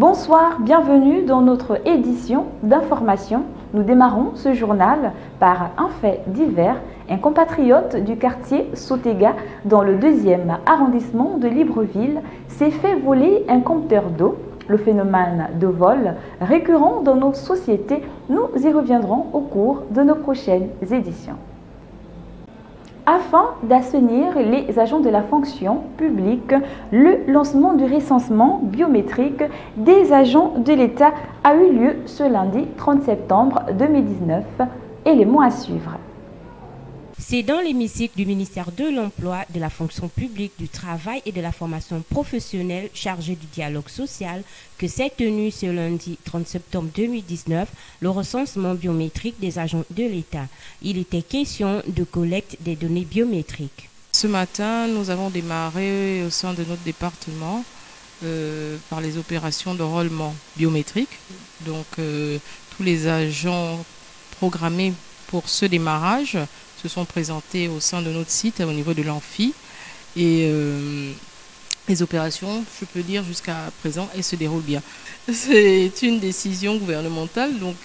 Bonsoir, bienvenue dans notre édition d'information. Nous démarrons ce journal par un fait divers. Un compatriote du quartier Sotega, dans le 2e arrondissement de Libreville, s'est fait voler un compteur d'eau. Le phénomène de vol récurrent dans nos sociétés, nous y reviendrons au cours de nos prochaines éditions. Afin d'assainir les agents de la fonction publique, le lancement du recensement biométrique des agents de l'État a eu lieu ce lundi 30 septembre 2019. Éléments à suivre. C'est dans l'hémicycle du ministère de l'Emploi, de la fonction publique, du travail et de la formation professionnelle chargé du dialogue social que s'est tenu ce lundi 30 septembre 2019 le recensement biométrique des agents de l'État. Il était question de collecte des données biométriques. Ce matin, nous avons démarré au sein de notre département par les opérations d'enrôlement biométrique. Donc tous les agents programmés pour ce démarrage se sont présentés au sein de notre site au niveau de l'amphi et les opérations, je peux dire jusqu'à présent, elles se déroulent bien. C'est une décision gouvernementale, donc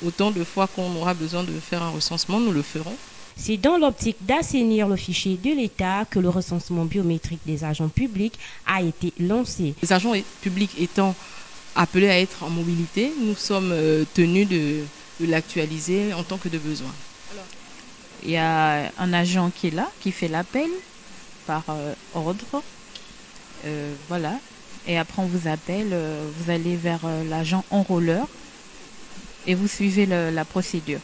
autant de fois qu'on aura besoin de faire un recensement, nous le ferons. C'est dans l'optique d'assainir le fichier de l'État que le recensement biométrique des agents publics a été lancé. Les agents publics étant appelés à être en mobilité, nous sommes tenus de l'actualiser en tant que de besoin. Il y a un agent qui est là, qui fait l'appel par ordre. Voilà. Et après, on vous appelle, vous allez vers l'agent enrôleur et vous suivez la procédure.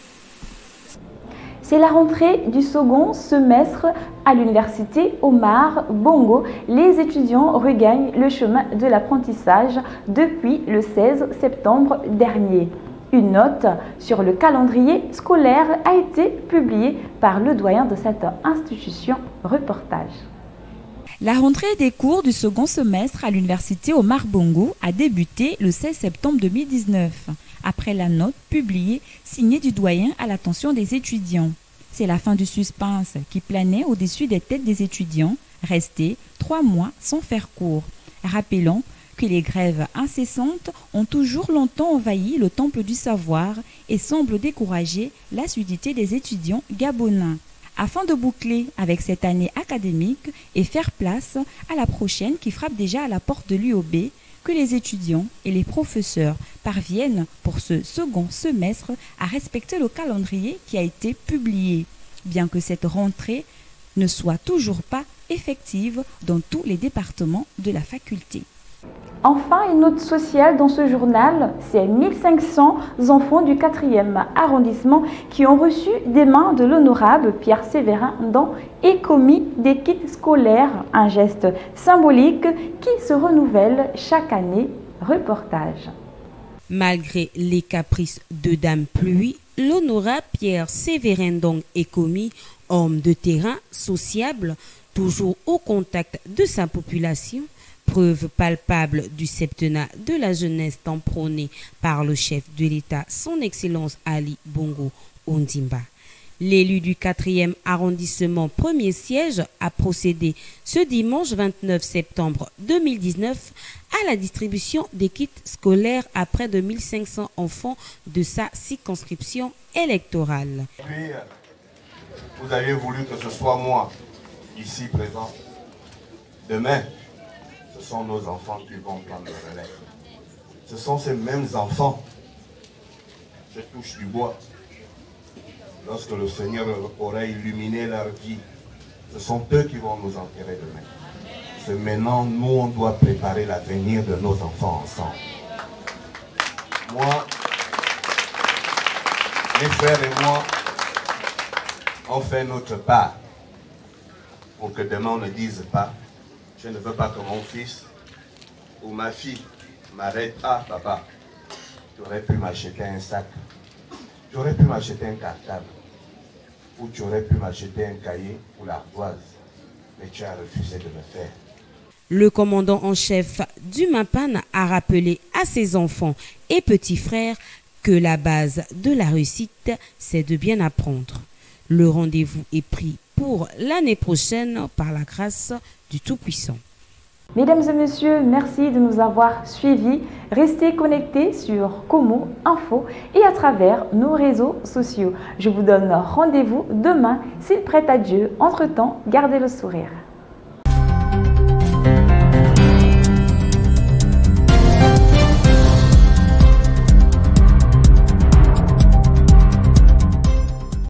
C'est la rentrée du second semestre à l'université Omar Bongo. Les étudiants regagnent le chemin de l'apprentissage depuis le 16 septembre dernier. Une note sur le calendrier scolaire a été publiée par le doyen de cette institution. Reportage. La rentrée des cours du second semestre à l'université Omar Bongo a débuté le 16 septembre 2019, après la note publiée signée du doyen à l'attention des étudiants. C'est la fin du suspense qui planait au-dessus des têtes des étudiants, restés 3 mois sans faire cours. Rappelons que les grèves incessantes ont toujours longtemps envahi le temple du savoir et semblent décourager l'assiduité des étudiants gabonais. Afin de boucler avec cette année académique et faire place à la prochaine qui frappe déjà à la porte de l'UOB, que les étudiants et les professeurs parviennent pour ce second semestre à respecter le calendrier qui a été publié, bien que cette rentrée ne soit toujours pas effective dans tous les départements de la faculté. Enfin, une note sociale dans ce journal, c'est 1500 enfants du 4e arrondissement qui ont reçu des mains de l'honorable Pierre Sévérin dans et commis des kits scolaires, un geste symbolique qui se renouvelle chaque année. Reportage. Malgré les caprices de Dame Pluie, l'honorable Pierre Sévérin donc est commis, homme de terrain sociable, toujours au contact de sa population, preuve palpable du septennat de la jeunesse tant prôné par le chef de l'État, son Excellence Ali Bongo Ondimba. L'élu du 4e arrondissement premier siège a procédé ce dimanche 29 septembre 2019 à la distribution des kits scolaires à près de 1500 enfants de sa circonscription électorale. Puis, vous avez voulu que ce soit moi, ici présent. Demain, ce sont nos enfants qui vont prendre le relais. Ce sont ces mêmes enfants, je touche du bois, lorsque le Seigneur aura illuminé leur vie, ce sont eux qui vont nous enterrer demain. C'est maintenant, nous, on doit préparer l'avenir de nos enfants ensemble. Moi, mes frères et moi, on fait notre part pour que demain on ne dise pas je ne veux pas que mon fils ou ma fille m'arrête. Ah, papa, tu aurais pu m'acheter un sac, tu aurais pu m'acheter un cartable, ou tu aurais pu m'acheter un cahier ou l'ardoise, mais tu as refusé de le faire. Le commandant en chef du MAPAN a rappelé à ses enfants et petits frères que la base de la réussite, c'est de bien apprendre. Le rendez-vous est pris pour l'année prochaine par la grâce du Tout-Puissant. Mesdames et messieurs, merci de nous avoir suivis. Restez connectés sur Como Info et à travers nos réseaux sociaux. Je vous donne rendez-vous demain, s'il prête à Dieu. Entre-temps, gardez le sourire.